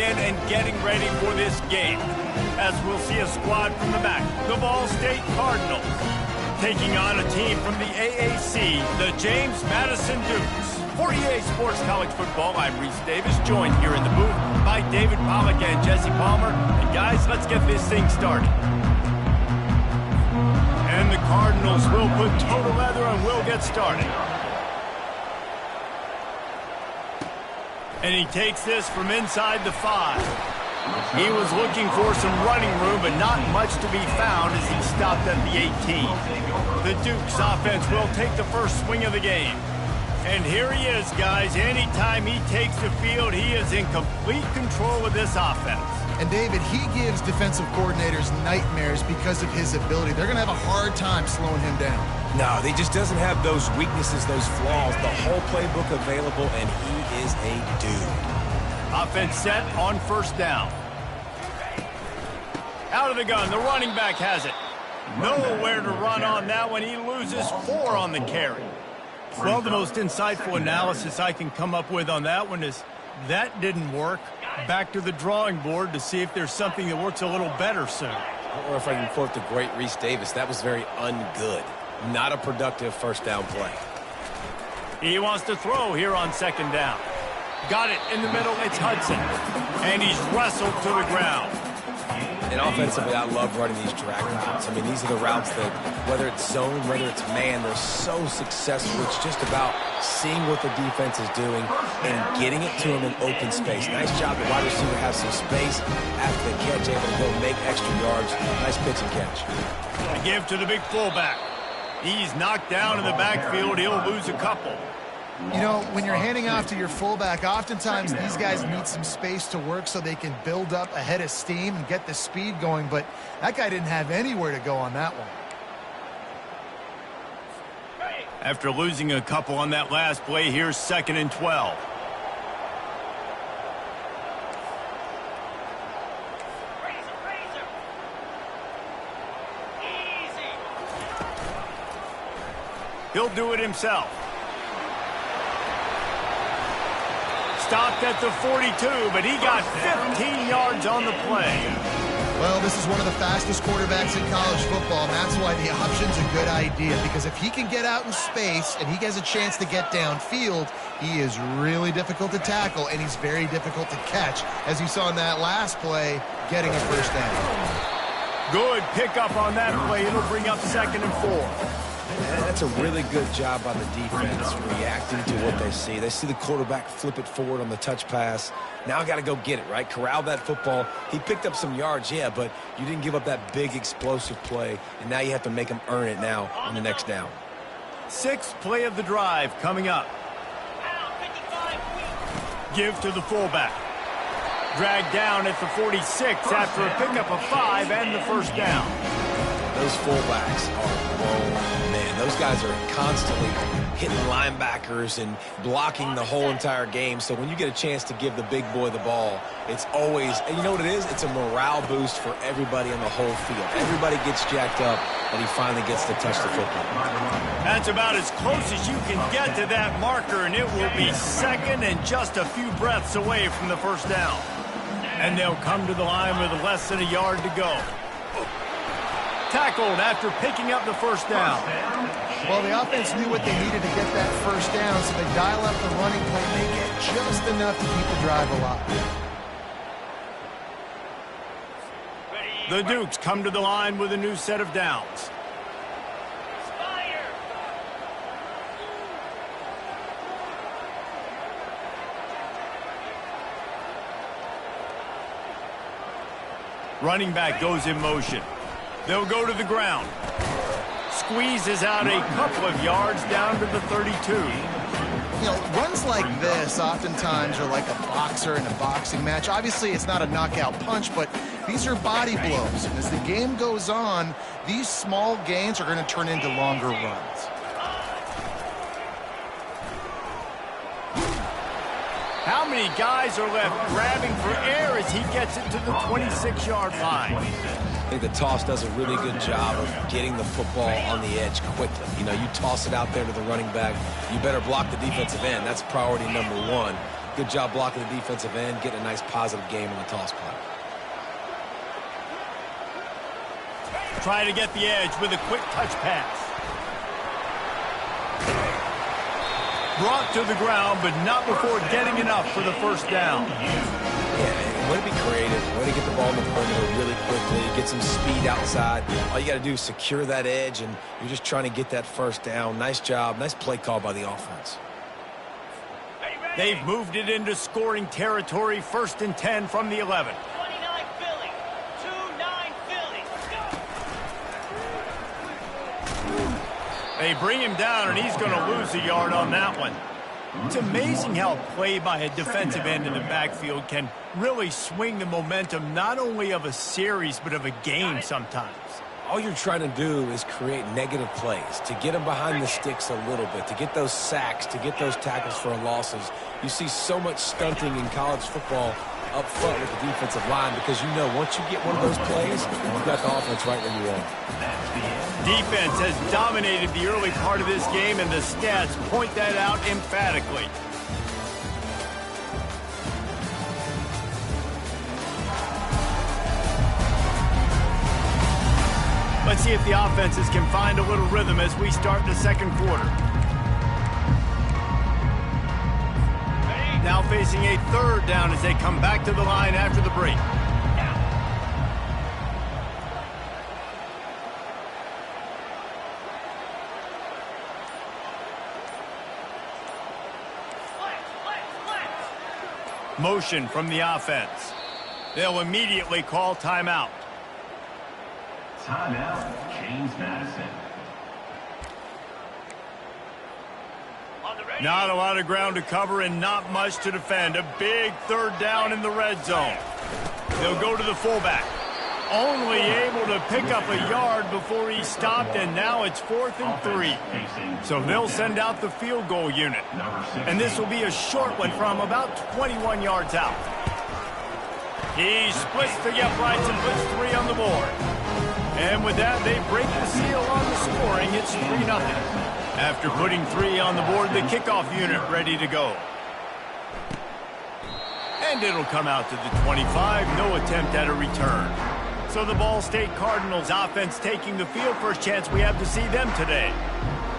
in and getting ready for this game. As we'll see a squad from the back, the Ball State Cardinals, taking on a team from the AAC, the James Madison Dukes. For EA Sports College Football, I'm Reese Davis, joined here in the booth by David Pollack and Jesse Palmer. And guys, let's get this thing started. And the Cardinals will put total leather and we'll get started. And he takes this from inside the 5. He was looking for some running room, but not much to be found as he stopped at the 18. The Dukes offense will take the first swing of the game. And here he is, guys. Anytime he takes the field, he is in complete control of this offense. And David, he gives defensive coordinators nightmares because of his ability. They're going to have a hard time slowing him down. No, he just doesn't have those weaknesses, those flaws, the whole playbook available, and he is a dude. Offense set on first down. Out of the gun, the running back has it. Nowhere to run on that one. He loses 4 on the carry. Well, the most insightful analysis I can come up with on that one is that didn't work. Back to the drawing board to see if there's something that works a little better soon. Or if I can quote the great Reese Davis, that was very ungood. Not a productive first down play. He wants to throw here on second down. Got it in the middle. It's Hudson. And he's wrestled to the ground. And offensively, I love running these drag routes. I mean, these are the routes that, whether it's zone, whether it's man, they're so successful. It's just about seeing what the defense is doing and getting it to them in open space. Nice job. The wide receiver has some space after the catch, able to go make extra yards. Nice pitch and catch. A give to the big fullback. He's knocked down in the backfield. He'll lose a couple. You know, when you're handing off to your fullback, oftentimes these guys need some space to work so they can build up a head of steam and get the speed going, but that guy didn't have anywhere to go on that one. After losing a couple on that last play, here's 2nd and 12. He'll do it himself. Stopped at the 42, but he got 15 yards on the play. Well, this is one of the fastest quarterbacks in college football, and that's why the option's a good idea, because if he can get out in space and he has a chance to get downfield, he is really difficult to tackle, and he's very difficult to catch, as you saw in that last play, getting a first down. Good pickup on that play. It'll bring up 2nd and 4. That's a really good job by the defense, reacting to what they see. They see the quarterback flip it forward on the touch pass. Now I got to go get it, right? Corral that football. He picked up some yards, yeah, but you didn't give up that big explosive play, and now you have to make him earn it now on the next down. 6th play of the drive coming up. Give to the fullback. Dragged down at the 46 after a pickup of 5 and the first down. Those fullbacks are grown men. Those guys are constantly hitting linebackers and blocking the whole entire game. So when you get a chance to give the big boy the ball, it's always, and you know what it is? It's a morale boost for everybody in the whole field. Everybody gets jacked up, and he finally gets to touch the football. That's about as close as you can get to that marker, and it will be 2nd and just a few breaths away from the first down. And they'll come to the line with less than a yard to go. Tackled after picking up the first down. Well, the offense knew what they needed to get that first down, so they dial up the running play and they get just enough to keep the drive alive. The Dukes come to the line with a new set of downs. Running back goes in motion. They'll go to the ground. Squeezes out a couple of yards down to the 32. You know, runs like this oftentimes are like a boxer in a boxing match. Obviously, it's not a knockout punch, but these are body blows. And as the game goes on, these small gains are going to turn into longer runs. How many guys are left grabbing for air as he gets it to the 26-yard line? I think the toss does a really good job of getting the football on the edge quickly. You know, you toss it out there to the running back, you better block the defensive end. That's priority number one. Good job blocking the defensive end, getting a nice positive game in the toss play. Try to get the edge with a quick touch pass. Brought to the ground, but not before getting enough for the first down. Yeah, way to be creative, way to get the ball in the perimeter really quickly, get some speed outside. All you got to do is secure that edge, and you're just trying to get that first down. Nice job, nice play call by the offense. They've moved it into scoring territory, 1st and 10 from the 11. 29 Philly, 2-9 Philly. They bring him down, and he's going to lose a yard on that one. It's amazing how play by a defensive end in the backfield can really swing the momentum not only of a series but of a game sometimes. All you're trying to do is create negative plays, to get them behind the sticks a little bit, to get those sacks, to get those tackles for losses. You see so much stunting in college football up front with the defensive line because you know once you get one of those plays, you've got the offense right where you want. Defense has dominated the early part of this game, and the stats point that out emphatically. Let's see if the offenses can find a little rhythm as we start the second quarter. Now facing a 3rd down as they come back to the line after the break. Motion from the offense. They'll immediately call timeout. Timeout, James Madison. Not a lot of ground to cover and not much to defend. A big 3rd down in the red zone. They'll go to the fullback. Only able to pick up a yard before he stopped, and now it's 4th and 3. So they'll send out the field goal unit. And this will be a short one from about 21 yards out. He splits the uprights and puts 3 on the board. And with that, they break the seal on the scoring. It's 3-0. After putting 3 on the board, the kickoff unit ready to go. And it'll come out to the 25. No attempt at a return. So the Ball State Cardinals offense taking the field. First chance we have to see them today.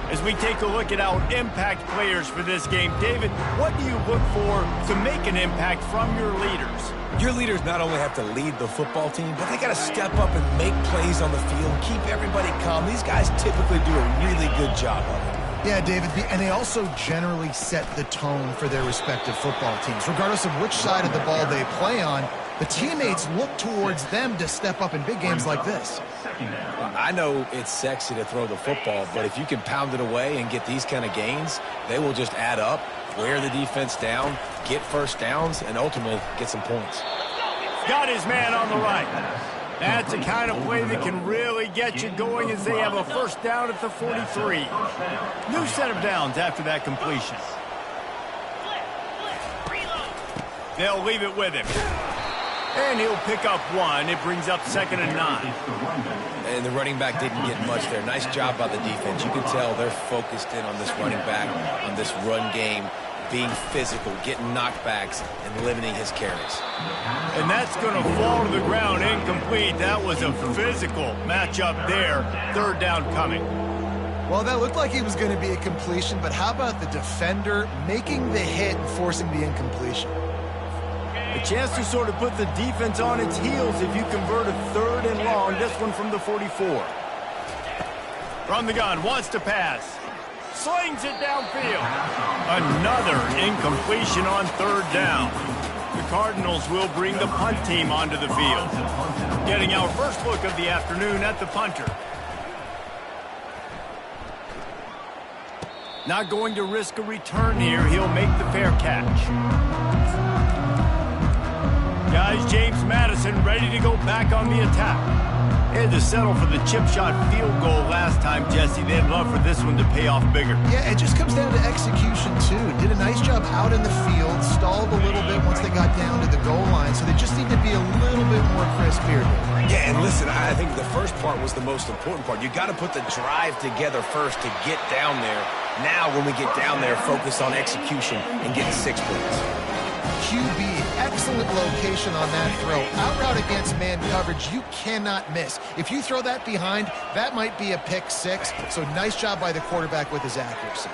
As we take a look at our impact players for this game, David, what do you look for to make an impact from your leaders? Your leaders not only have to lead the football team, but they got to step up and make plays on the field, keep everybody calm. These guys typically do a really good job of it. Yeah, David, and they also generally set the tone for their respective football teams. Regardless of which side of the ball they play on, the teammates look towards them to step up in big games like this. I know it's sexy to throw the football, but if you can pound it away and get these kind of gains, they will just add up, wear the defense down, get first downs, and ultimately get some points. Got his man on the right. That's a kind of play that can really get you going as they have a 1st down at the 43. New set of downs after that completion. They'll leave it with him. And he'll pick up 1. It brings up 2nd and 9. And the running back didn't get much there. Nice job by the defense. You can tell they're focused in on this running back, on this run game, being physical, getting knockbacks, and limiting his carries. And that's going to fall to the ground incomplete. That was a physical matchup there. 3rd down coming. Well, that looked like he was going to be a completion, but how about the defender making the hit and forcing the incompletion? A chance to sort of put the defense on its heels if you convert a 3rd and long. This one from the 44. From the gun, wants to pass. Slings it downfield. Another incompletion on 3rd down. The Cardinals will bring the punt team onto the field. Getting our first look of the afternoon at the punter. Not going to risk a return here. He'll make the fair catch. Guys, James Madison ready to go back on the attack. Had to settle for the chip shot field goal last time, Jesse. They'd love for this one to pay off bigger. Yeah, it just comes down to execution, too. Did a nice job out in the field, stalled a little bit once they got down to the goal line, so they just need to be a little bit more crisp here. Yeah, and listen, I think the first part was the most important part. You got to put the drive together first to get down there. Now, when we get down there, focus on execution and getting 6 points. QB, excellent location on that throw. Out route against man coverage, you cannot miss. If you throw that behind, that might be a pick six. So nice job by the quarterback with his accuracy.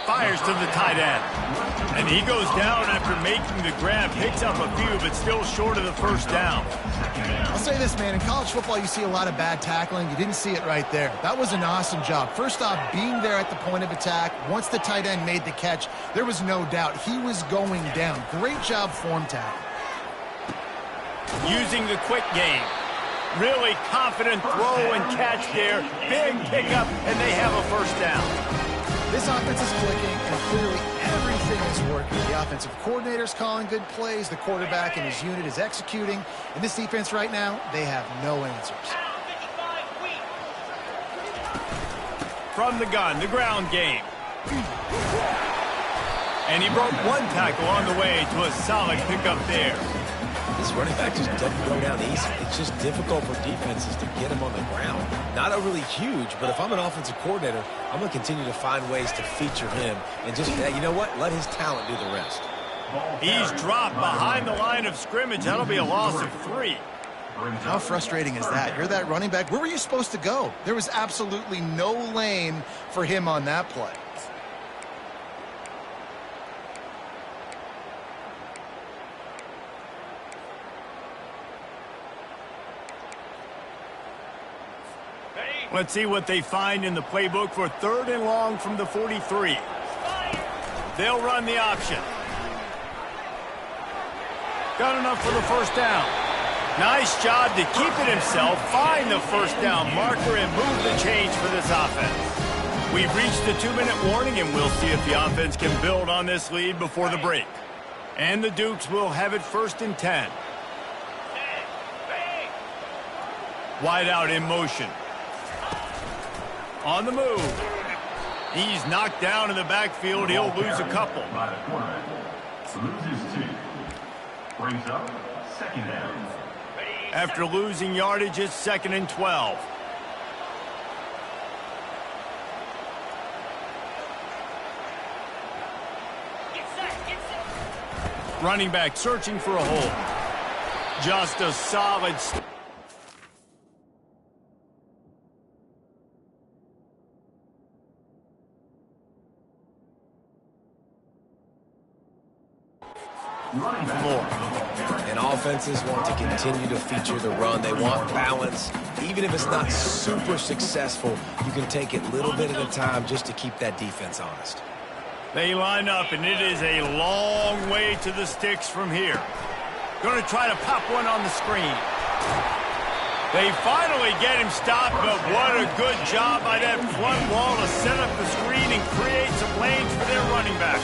Fires to the tight end. And he goes down after making the grab. Picks up a few, but still short of the first down. I'll say this, man. In college football, you see a lot of bad tackling. You didn't see it right there. That was an awesome job. First off, being there at the point of attack. Once the tight end made the catch, there was no doubt he was going down. Great job form tackle. Using the quick game. Really confident throw and catch there. Big pickup, and they have a first down. This offense is clicking, and clearly everything is working. The offensive coordinator's calling good plays. The quarterback and his unit is executing. And this defense right now, they have no answers. From the gun, the ground game. And he broke one tackle on the way to a solid pickup there. This running back just doesn't go down easy. It's just difficult for defenses to get him on the ground. Not overly huge, but if I'm an offensive coordinator, I'm going to continue to find ways to feature him and just, you know what, let his talent do the rest. He's dropped behind the line of scrimmage. That'll be a loss of 3. How frustrating is that? You're that running back. Where were you supposed to go? There was absolutely no lane for him on that play. Let's see what they find in the playbook for 3rd and long from the 43. They'll run the option. Got enough for the first down. Nice job to keep it himself, find the first down marker, and move the change for this offense. We've reached the 2-minute warning, and we'll see if the offense can build on this lead before the break. And the Dukes will have it 1st and 10. Wide out in motion. On the move. He's knocked down in the backfield. He'll lose a couple. By the quarterback. Loses 2. Brings up 2nd down. After losing yardage, it's 2nd and 12. Running back searching for a hole. Just a solid more. And offenses want to continue to feature the run. They want balance. Even if it's not super successful, you can take it little bit at a time just to keep that defense honest. They line up, and it is a long way to the sticks from here. Going to try to pop one on the screen. They finally get him stopped, but what a good job by that front wall to set up the screen and create some lanes for their running back.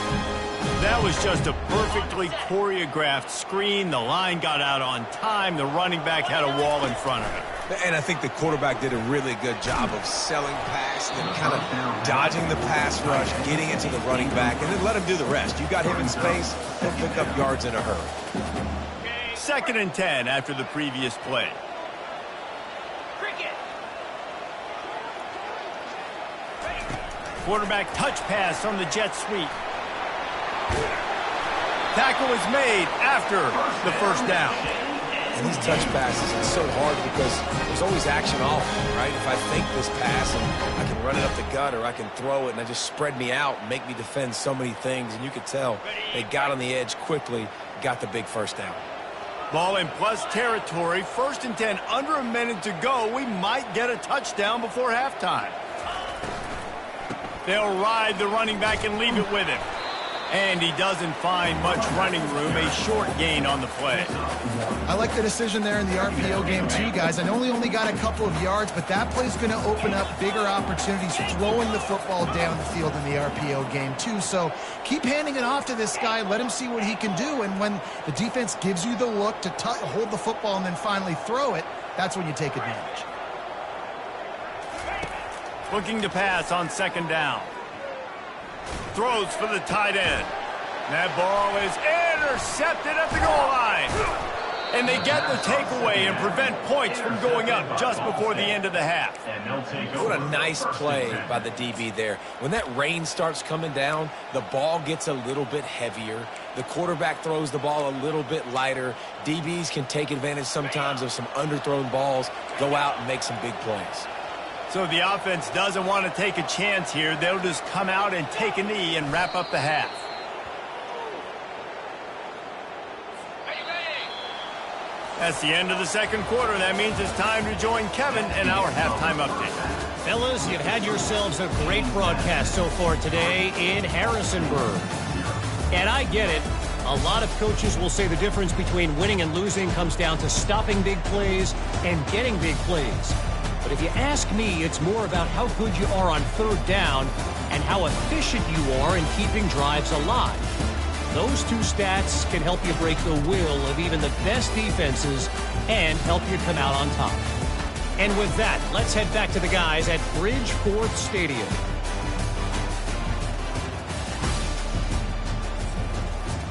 That was just a perfectly choreographed screen. The line got out on time. The running back had a wall in front of him. And I think the quarterback did a really good job of selling past and kind of dodging the pass rush, getting it to the running back, and then let him do the rest. You got him in space, he'll pick up yards in a hurry. 2nd and 10 after the previous play. Quarterback touch pass on the jet sweep. Tackle is made after the first down. And these touch passes, it's so hard because there's always action off, right? If I think this pass and I can run it up the gut or I can throw it and I just spread me out and make me defend so many things, and you could tell they got on the edge quickly, got the big first down. Ball in plus territory, 1st and 10, under a minute to go. We might get a touchdown before halftime. They'll ride the running back and leave it with him. And he doesn't find much running room, a short gain on the play. I like the decision there in the RPO game too, guys. I know he only got a couple of yards, but that play's going to open up bigger opportunities throwing the football down the field in the RPO game too. So keep handing it off to this guy. Let him see what he can do. And when the defense gives you the look to hold the football and then finally throw it, that's when you take advantage. Looking to pass on 2nd down. Throws for the tight end. That ball is intercepted at the goal line. And they get the takeaway and prevent points from going up just before the end of the half. What a nice play by the DB there. When that rain starts coming down, the ball gets a little bit heavier. The quarterback throws the ball a little bit lighter. DBs can take advantage sometimes of some underthrown balls, go out and make some big plays. So the offense doesn't want to take a chance here. They'll just come out and take a knee and wrap up the half. That's the end of the second quarter. That means it's time to join Kevin in our halftime update. Fellas, you've had yourselves a great broadcast so far today in Harrisonburg. And I get it. A lot of coaches will say the difference between winning and losing comes down to stopping big plays and getting big plays. But if you ask me, it's more about how good you are on third down and how efficient you are in keeping drives alive. Those two stats can help you break the will of even the best defenses and help you come out on top. And with that, let's head back to the guys at Bridgeforth Stadium.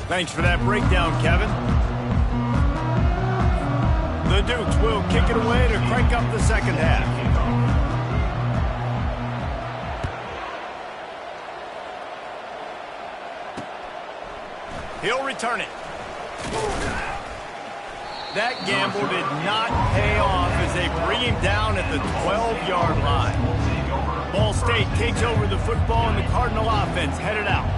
Thanks for that breakdown, Kevin. The Dukes will kick it away to crank up the second half. He'll return it. That gamble did not pay off as they bring him down at the 12-yard line. Ball State takes over the football and the Cardinal offense headed out.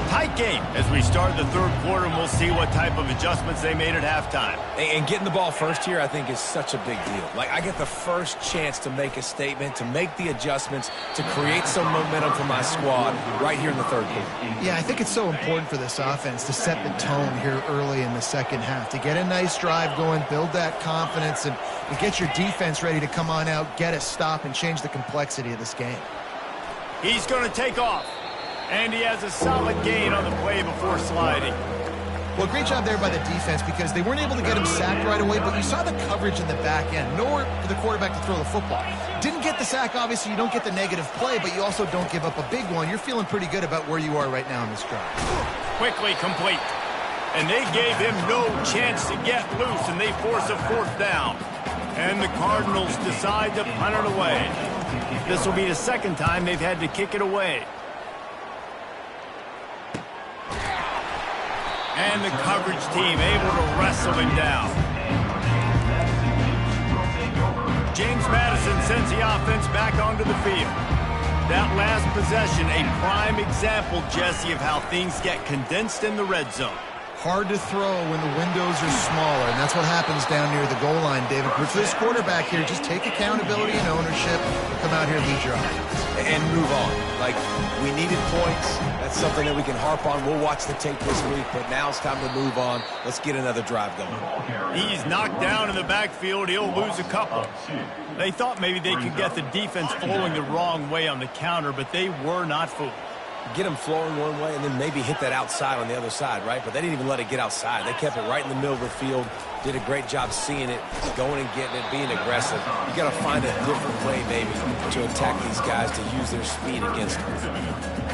Tight game as we start the third quarter, and we'll see what type of adjustments they made at halftime. And getting the ball first here, I think, is such a big deal. Like, I get the first chance to make a statement, to make the adjustments, to create some momentum for my squad right here in the third quarter. Yeah, I think it's so important for this offense to set the tone here early in the second half, to get a nice drive going, build that confidence, and get your defense ready to come on out, get a stop, and change the complexity of this game. He's going to take off. And he has a solid gain on the play before sliding. Well, great job there by the defense because they weren't able to get him sacked right away, but you saw the coverage in the back end. Nowhere for the quarterback to throw the football. Didn't get the sack, obviously. You don't get the negative play, but you also don't give up a big one. You're feeling pretty good about where you are right now in this drive. Quickly complete. And they gave him no chance to get loose, and they force a fourth down. And the Cardinals decide to punt it away. This will be the second time they've had to kick it away. And the coverage team able to wrestle him down. James Madison sends the offense back onto the field. That last possession, a prime example, Jesse, of how things get condensed in the red zone. Hard to throw when the windows are smaller, and that's what happens down near the goal line, David. But for this quarterback here, just take accountability and ownership and come out here and lead your offense. And move on. Like, we needed points. That's something that we can harp on. We'll watch the tape this week, but now it's time to move on. Let's get another drive going. He's knocked down in the backfield. He'll lose a couple. They thought maybe they could get the defense flowing the wrong way on the counter, but they were not fooled. Get them flowing one way and then maybe hit that outside on the other side, right? But they didn't even let it get outside. They kept it right in the middle of the field, did a great job seeing it, going and getting it, being aggressive. You got to find a different way maybe to attack these guys, to use their speed against them.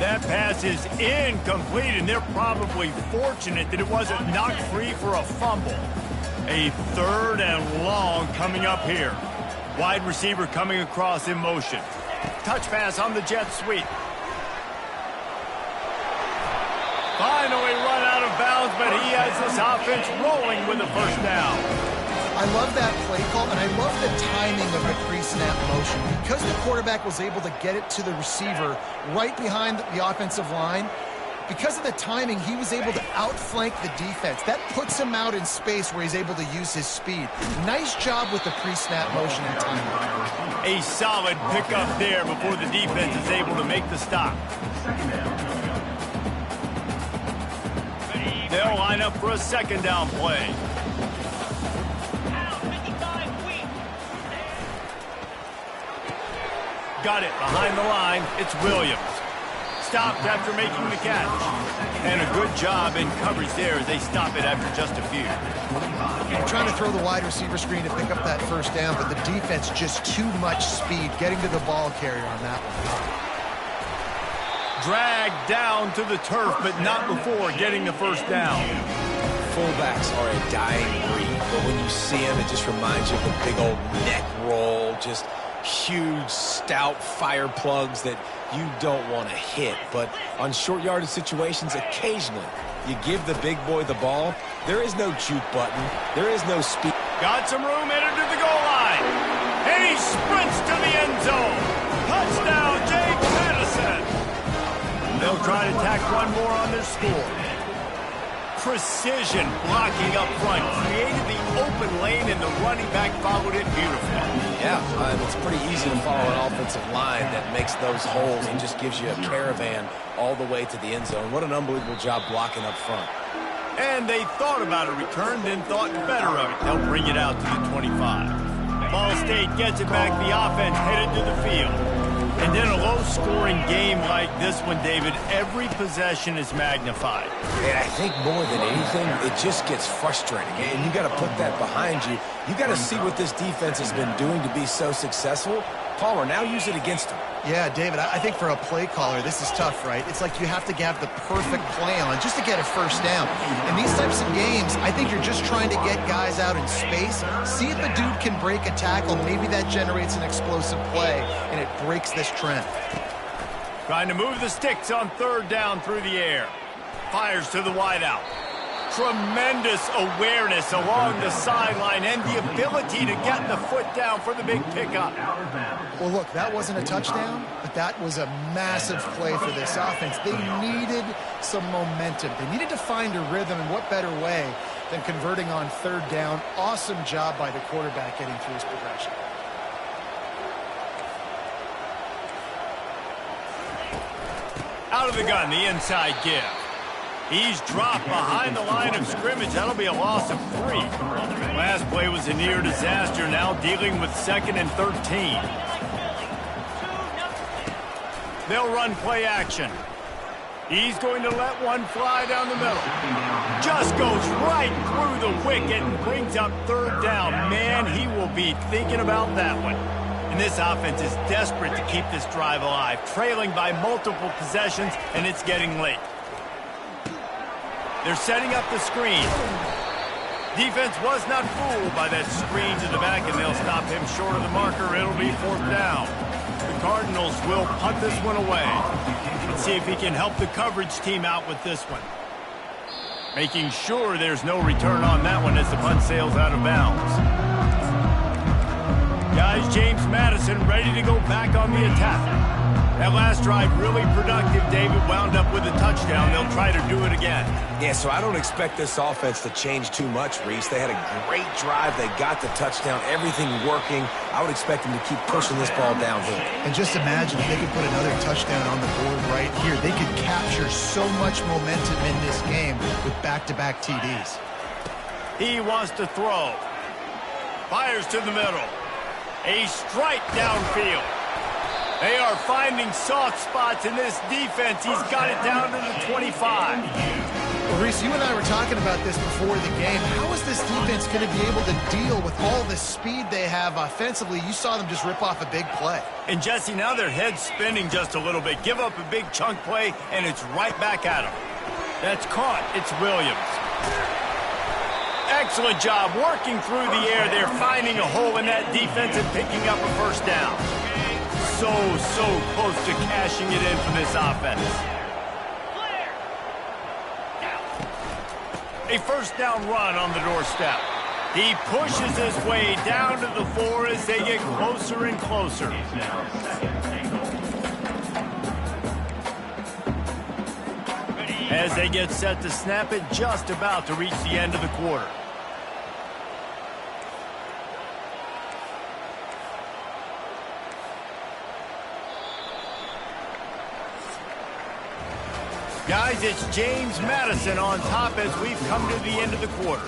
That pass is incomplete, and they're probably fortunate that it wasn't knocked free for a fumble. A third and long coming up here. Wide receiver coming across in motion. Touch pass on the jet sweep. Finally run out of bounds, but he has this offense rolling with a first down. I love that play call, and I love the timing of the pre-snap motion. Because the quarterback was able to get it to the receiver right behind the offensive line, because of the timing, he was able to outflank the defense. That puts him out in space where he's able to use his speed. Nice job with the pre-snap motion and timing. A solid pickup there before the defense is able to make the stop. They'll line up for a second down play. Got it behind the line. It's Williams. Stopped after making the catch. And a good job in coverage there as they stop it after just a few. I'm trying to throw the wide receiver screen to pick up that first down, but the defense just too much speed getting to the ball carrier on that one. Dragged down to the turf, but not before getting the first down. Fullbacks are a dying breed, but when you see them, it just reminds you of the big old neck roll, just huge, stout fire plugs that you don't want to hit. But on short yardage situations, occasionally You give the big boy the ball, there is no juke button. There is no speed. Got some room headed to the goal line. And he sprints to the end zone. Touchdown, James Madison. They'll try to tack one more on their score. Precision blocking up front. Created the open lane, and the running back followed it beautifully. Yeah, it's pretty easy to follow an offensive line that makes those holes and just gives you a caravan all the way to the end zone. What an unbelievable job blocking up front. And they thought about a return, then thought better of it. They'll bring it out to the 25. Ball State gets it back. The offense headed to the field. And in a low-scoring game like this one, David, every possession is magnified. And I think more than anything, it just gets frustrating. And you got to put that behind you. You got to see what this defense has been doing to be so successful. Palmer, now use it against them. Yeah, David, I think for a play caller, this is tough, right? It's like you have to have the perfect play on just to get a first down. In these types of games, I think you're just trying to get guys out in space, see if the dude can break a tackle. Maybe that generates an explosive play, and it breaks this trend. Trying to move the sticks on third down through the air. Fires to the wideout. Tremendous awareness along the sideline and the ability to get the foot down for the big pickup. Well, look, that wasn't a touchdown, but that was a massive play for this offense. They needed some momentum. They needed to find a rhythm, and what better way than converting on third down. Awesome job by the quarterback getting through his progression. Out of the gun, the inside give. He's dropped behind the line of scrimmage. That'll be a loss of 3. Last play was a near disaster. Now dealing with 2nd and 13. They'll run play action. He's going to let one fly down the middle. Just goes right through the wicket and brings up third down. Man, he will be thinking about that one. And this offense is desperate to keep this drive alive, trailing by multiple possessions, and it's getting late. They're setting up the screen. Defense was not fooled by that screen to the back, and they'll stop him short of the marker. It'll be 4th down. The Cardinals will punt this one away. Let's see if he can help the coverage team out with this one. Making sure there's no return on that one as the punt sails out of bounds. Guys, James Madison ready to go back on the attack. That last drive really productive, David, wound up with a touchdown. They'll try to do it again. Yeah, so I don't expect this offense to change too much, Reese. They had a great drive. They got the touchdown, everything working. I would expect them to keep pushing this ball downhill. And just imagine if they could put another touchdown on the board right here. They could capture so much momentum in this game with back-to-back TDs. He wants to throw. Fires to the middle. A strike downfield. They are finding soft spots in this defense. He's got it down to the 25. Well, Reese, you and I were talking about this before the game. How is this defense going to be able to deal with all the speed they have offensively? You saw them just rip off a big play. And, Jesse, now their head's spinning just a little bit. Give up a big chunk play, and it's right back at them. That's caught. It's Williams. Excellent job working through the air. They're finding a hole in that defense and picking up a first down. So close to cashing it in for this offense. A first down run on the doorstep. He pushes his way down to the 4 as they get closer and closer. As they get set to snap it, just about to reach the end of the quarter. Guys, it's James Madison on top as we've come to the end of the quarter.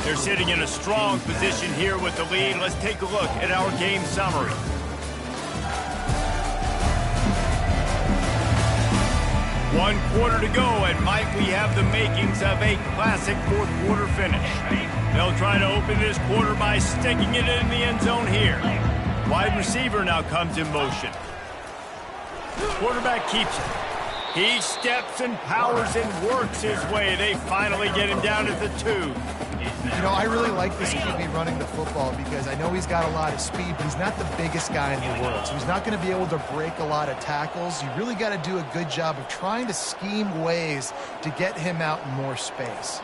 They're sitting in a strong position here with the lead. Let's take a look at our game summary. One quarter to go, and might we have the makings of a classic fourth quarter finish. They'll try to open this quarter by sticking it in the end zone here. Wide receiver now comes in motion. Quarterback keeps it. He steps and powers and works his way. They finally get him down at the 2. You know, I really like this QB running the football because I know he's got a lot of speed, but he's not the biggest guy in the world. So he's not going to be able to break a lot of tackles. You really got to do a good job of trying to scheme ways to get him out in more space.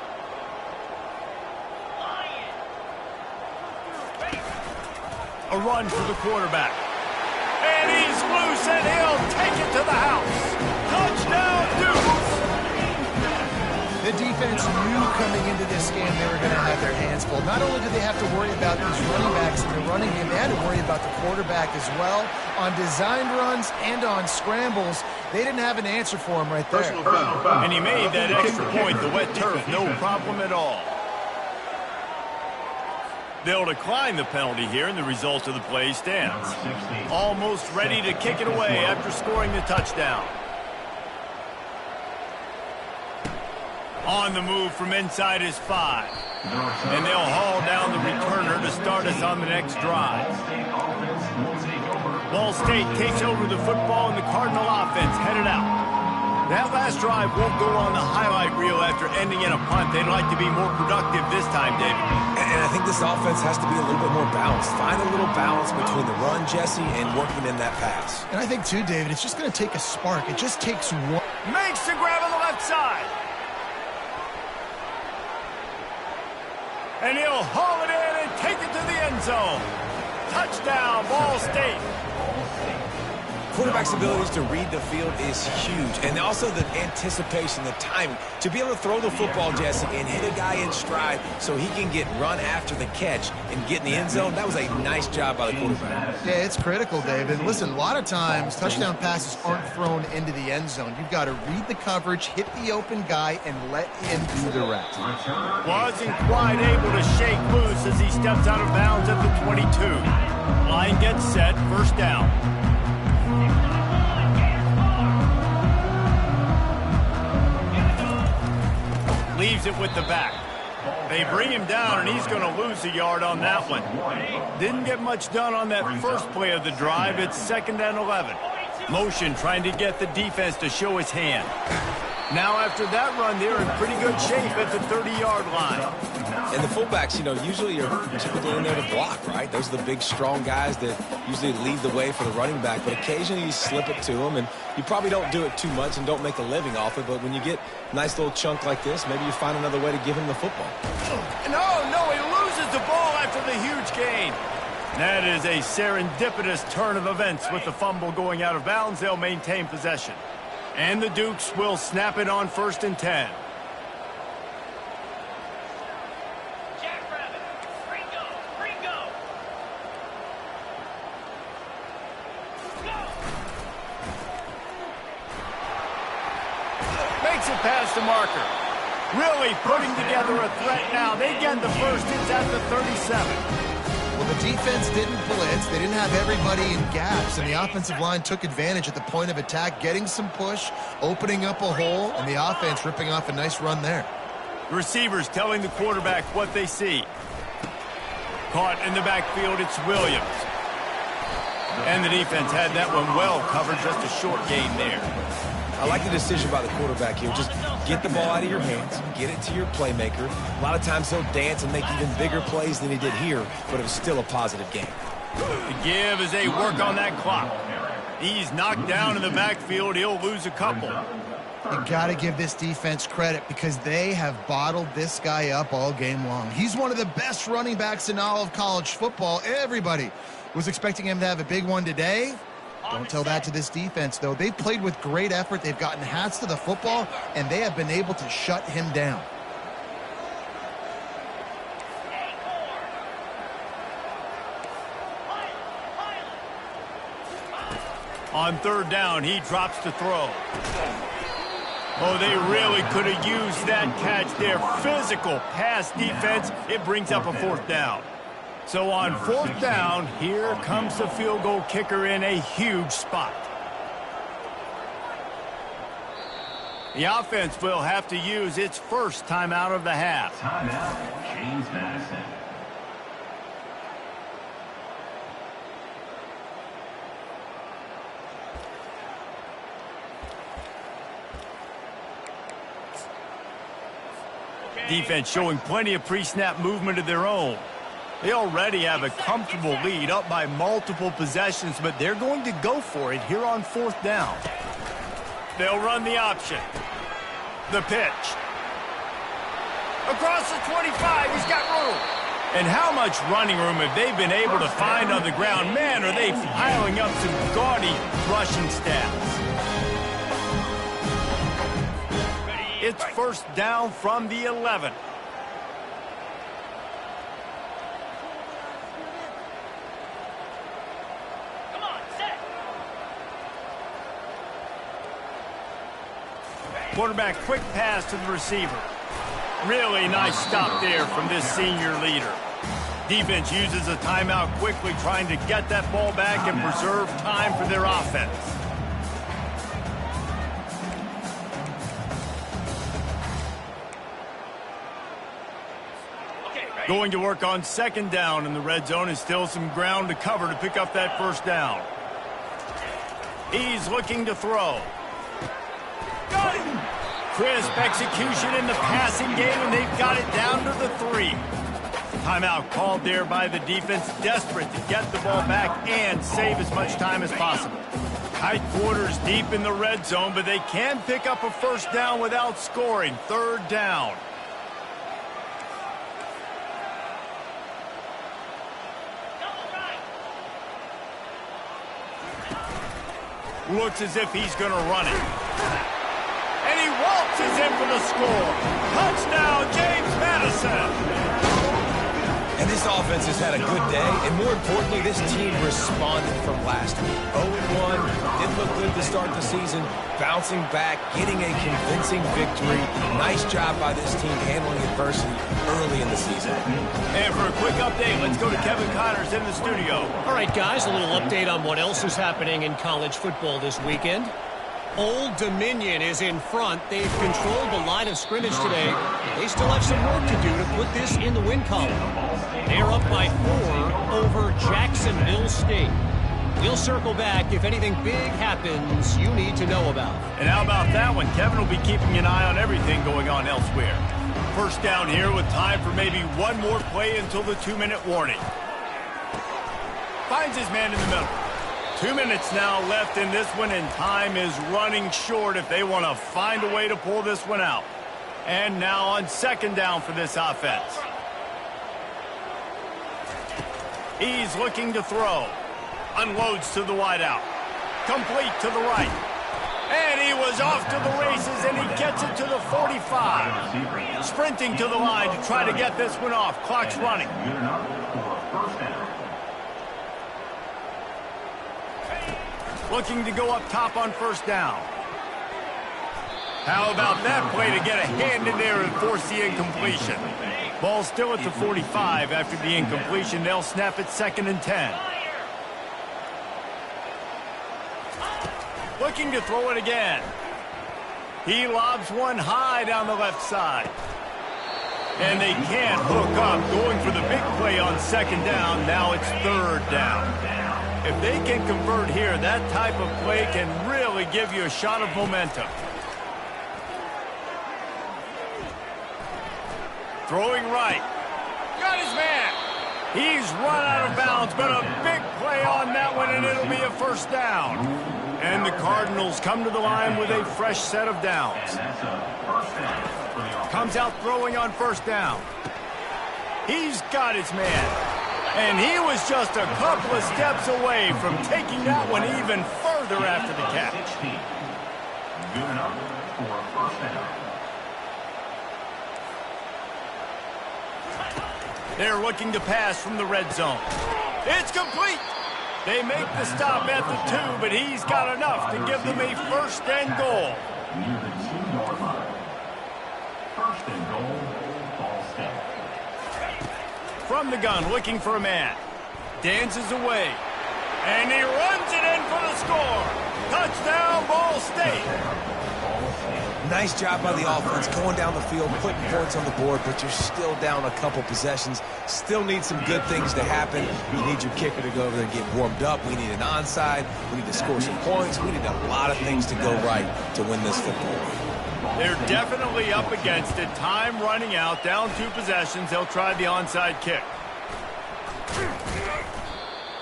A run for the quarterback. And he's loose, and he'll take it to the house. Touchdown, Dukes! The defense knew coming into this game they were going to have their hands full. Not only did they have to worry about these running backs in the running game, they had to worry about the quarterback as well. On designed runs and on scrambles, they didn't have an answer for him right there. And he made that extra point, the wet turf, no problem at all. They'll decline the penalty here, and the result of the play stands. Almost ready to kick it away after scoring the touchdown. On the move from inside his 5. And they'll haul down the returner to start us on the next drive. Ball State takes over the football, and the Cardinal offense headed out. That last drive won't go on the highlight reel after ending in a punt. They'd like to be more productive this time, David. And I think this offense has to be a little bit more balanced. Find a little balance between the run, Jesse, and working in that pass. And I think, too, David, it's just going to take a spark. It just takes one. Makes the grab on the left side. And he'll haul it in and take it to the end zone. Touchdown, Ball State. Quarterback's abilities to read the field is huge, and also the anticipation, the timing. To be able to throw the football, Jesse, and hit a guy in stride so he can get run after the catch and get in the end zone, that was a nice job by the quarterback. Yeah, it's critical, David. Listen, a lot of times touchdown passes aren't thrown into the end zone. You've got to read the coverage, hit the open guy, and let him do the rest. Wasn't quite able to shake loose as he steps out of bounds at the 22. Line gets set, first down. Leaves it with the back. They bring him down, and he's going to lose a yard on that one. Didn't get much done on that first play of the drive. It's 2nd and 11. Motion trying to get the defense to show his hand. Now after that run, they're in pretty good shape at the 30-yard line. And the fullbacks, you know, usually are typically in there to block, right? Those are the big, strong guys that usually lead the way for the running back. But occasionally you slip it to them, and you probably don't do it too much and don't make a living off it. But when you get a nice little chunk like this, maybe you find another way to give him the football. No, he loses the ball after the huge gain. That is a serendipitous turn of events. With the fumble going out of bounds, they'll maintain possession. And the Dukes will snap it on 1st and 10. Makes it past the marker. Really putting together a threat now. They get the first. It's at the 37. Well, the defense didn't blitz. They didn't have everybody in gaps, and the offensive line took advantage at the point of attack, getting some push, opening up a hole, and the offense ripping off a nice run there. The receivers telling the quarterback what they see. Caught in the backfield, it's Williams. And the defense had that one well covered, just a short gain there. I like the decision by the quarterback here. Just get the ball out of your hands, get it to your playmaker. A lot of times he'll dance and make even bigger plays than he did here, but it was still a positive game. The give as they work on that clock. He's knocked down in the backfield. He'll lose a couple. You got to give this defense credit because they have bottled this guy up all game long. He's one of the best running backs in all of college football. Everybody was expecting him to have a big one today. Don't tell that to this defense, though. They've played with great effort. They've gotten hats to the football, and they have been able to shut him down. On 3rd down, he drops to throw. Oh, they really could have used that catch there. Physical pass defense. It brings up a 4th down. So on 4th down, here comes the field goal kicker in a huge spot. The offense will have to use its first timeout of the half. Timeout, James Madison. Defense showing plenty of pre-snap movement of their own. They already have a comfortable lead up by multiple possessions, but they're going to go for it here on 4th down. They'll run the option. The pitch. Across the 25, he's got room. And how much running room have they been able to find on the ground? Man, are they piling up some gaudy rushing stats. It's 1st down from the 11. Come on, set. Quarterback quick pass to the receiver. Really nice stop there from this senior leader. Defense uses a timeout quickly, trying to get that ball back and preserve time for their offense. Going to work on 2nd down in the red zone, and still some ground to cover to pick up that 1st down. He's looking to throw. Got it! Crisp execution in the passing game, and they've got it down to the 3. Timeout called there by the defense, desperate to get the ball back and save as much time as possible. Tight quarters deep in the red zone, but they can pick up a 1st down without scoring. 3rd down. Looks as if he's going to run it. And he waltzes in for the score. Touchdown, James Madison. And this offense has had a good day, and more importantly, this team responded from last week. 0-1, didn't look good to start the season, bouncing back, getting a convincing victory. Nice job by this team handling adversity early in the season. And for a quick update, let's go to Kevin Connors in the studio. All right, guys, a little update on what else is happening in college football this weekend. Old Dominion is in front. They've controlled the line of scrimmage today. They still have some work to do to put this in the win column. They're up by 4 over Jacksonville State. We'll circle back if anything big happens you need to know about. And how about that one? Kevin will be keeping an eye on everything going on elsewhere. 1st down here with time for maybe one more play until the 2-minute warning. Finds his man in the middle. 2 minutes now left in this one, and time is running short if they want to find a way to pull this one out. And now on 2nd down for this offense. He's looking to throw. Unloads to the wideout. Complete to the right. And he was off to the races, and he gets it to the 45. Sprinting to the line to try to get this one off. Clock's running. Good enough for a 1st down. Looking to go up top on 1st down. How about that play to get a hand in there and force the incompletion? Ball still at the 45 after the incompletion. They'll snap it 2nd and 10. Looking to throw it again. He lobs one high down the left side. And they can't hook up, going for the big play on 2nd down. Now it's 3rd down. If they can convert here, that type of play can really give you a shot of momentum. Throwing right. Got his man. He's run out of bounds, but a big play on that one, and it'll be a 1st down. And the Cardinals come to the line with a fresh set of downs. Comes out throwing on 1st down. He's got his man. And he was just a couple of steps away from taking that one even further after the catch. Good enough for a 1st down. They're looking to pass from the red zone. It's complete. They make the stop at the 2, but he's got enough to give them a 1st and goal. Near the 2-yard line. 1st and goal, Ball State. From the gun, looking for a man. Dances away. And he runs it in for the score. Touchdown, Ball State. Nice job by the offense going down the field, putting points on the board, but you're still down a couple possessions. Still need some good things to happen. You need your kicker to go over there and get warmed up. We need an onside. We need to score some points. We need a lot of things to go right to win this football game. They're definitely up against it. Time running out. Down 2 possessions. They'll try the onside kick.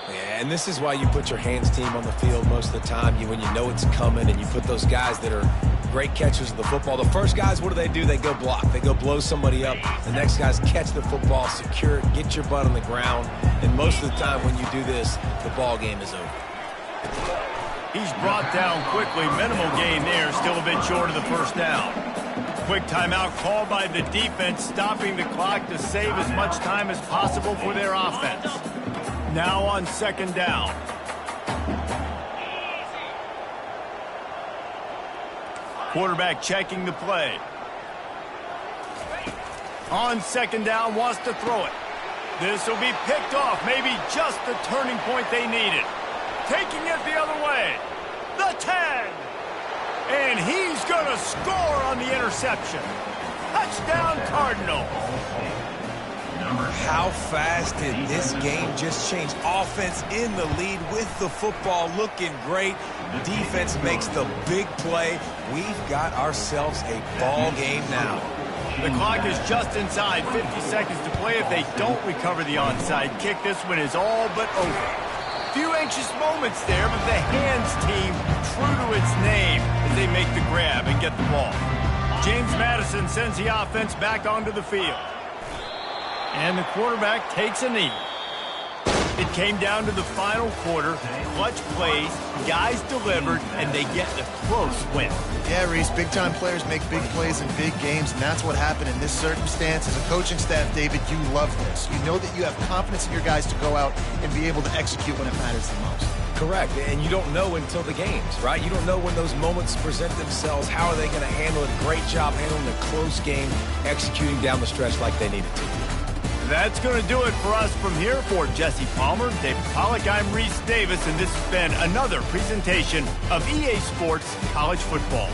Yeah, and this is why you put your hands team on the field most of the time. When you know it's coming, and you put those guys that are great catchers of the football. The first guys, what do? They go block. They go blow somebody up. The next guys catch the football, secure it, get your butt on the ground. And most of the time when you do this, the ball game is over. He's brought down quickly. Minimal gain there. Still a bit short of the first down. Quick timeout called by the defense, stopping the clock to save as much time as possible for their offense. Now on second down. Quarterback checking the play. On second down, wants to throw it. This will be picked off. Maybe just the turning point they needed. Taking it the other way. The 10. And he's going to score on the interception. Touchdown, Cardinals. How fast did this game just change? Offense in the lead with the football, looking great. Defense makes the big play. We've got ourselves a ball game now. The clock is just inside 50 seconds to play. If they don't recover the onside kick, this one is all but over. Few anxious moments there, but the hands team true to its name as they make the grab and get the ball. James Madison sends the offense back onto the field. And the quarterback takes a knee. It came down to the final quarter. Clutch plays, guys delivered, and they get a close win. Yeah, Reese, big-time players make big plays in big games, and that's what happened in this circumstance. As a coaching staff, David, you love this. You know that you have confidence in your guys to go out and be able to execute when it matters the most. Correct, and you don't know until the games, right? You don't know when those moments present themselves. How are they going to handle it? Great job handling a close game, executing down the stretch like they needed to. That's going to do it for us from here. For Jesse Palmer, David Pollack, I'm Reese Davis, and this has been another presentation of EA Sports College Football.